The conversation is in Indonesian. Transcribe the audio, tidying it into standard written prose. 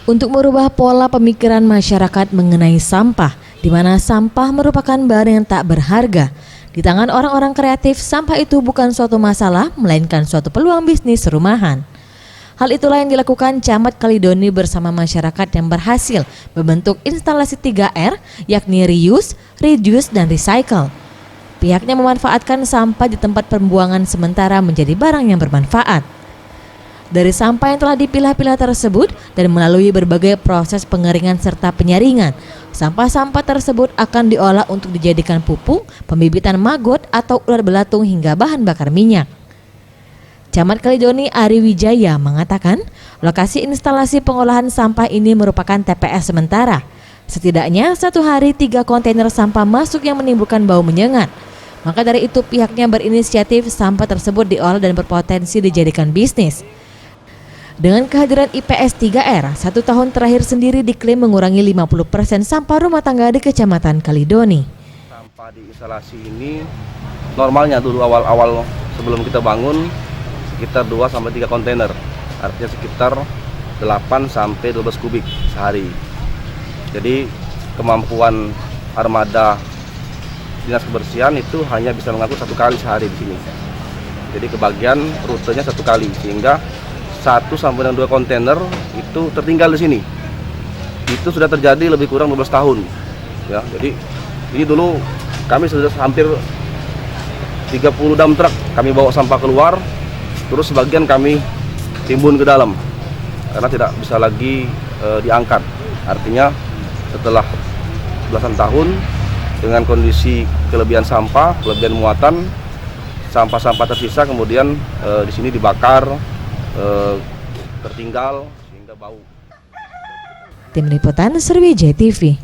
Untuk merubah pola pemikiran masyarakat mengenai sampah, di mana sampah merupakan barang yang tak berharga. Di tangan orang-orang kreatif, sampah itu bukan suatu masalah, melainkan suatu peluang bisnis rumahan. Hal itulah yang dilakukan Camat Kalidoni bersama masyarakat yang berhasil membentuk instalasi 3R, yakni reuse, reduce, dan recycle. Pihaknya memanfaatkan sampah di tempat pembuangan sementara menjadi barang yang bermanfaat. Dari sampah yang telah dipilah-pilah tersebut dan melalui berbagai proses pengeringan serta penyaringan, sampah-sampah tersebut akan diolah untuk dijadikan pupuk, pembibitan maggot atau ular belatung hingga bahan bakar minyak. Camat Kalidoni Ari Wijaya mengatakan, lokasi instalasi pengolahan sampah ini merupakan TPS sementara. Setidaknya satu hari 3 kontainer sampah masuk yang menimbulkan bau menyengat. Maka dari itu pihaknya berinisiatif sampah tersebut diolah dan berpotensi dijadikan bisnis. Dengan kehadiran IPS 3R, 1 tahun terakhir sendiri diklaim mengurangi 50% sampah rumah tangga di Kecamatan Kalidoni. Sampah di instalasi ini normalnya dulu awal-awal sebelum kita bangun sekitar 2-3 kontainer. Artinya sekitar 8-12 kubik sehari. Jadi kemampuan armada Dinas Kebersihan itu hanya bisa mengangkut 1 kali sehari di sini. Jadi kebagian rutenya 1 kali sehingga 1-2 kontainer itu tertinggal di sini. Itu sudah terjadi lebih kurang 12 tahun. Ya, jadi ini dulu kami sudah hampir 30 dump truck kami bawa sampah keluar, terus sebagian kami timbun ke dalam karena tidak bisa lagi diangkat. Artinya setelah belasan tahun dengan kondisi kelebihan sampah, kelebihan muatan, sampah-sampah tersisa kemudian di sini dibakar, tertinggal sehingga bau. Tim Liputan Sriwijaya TV.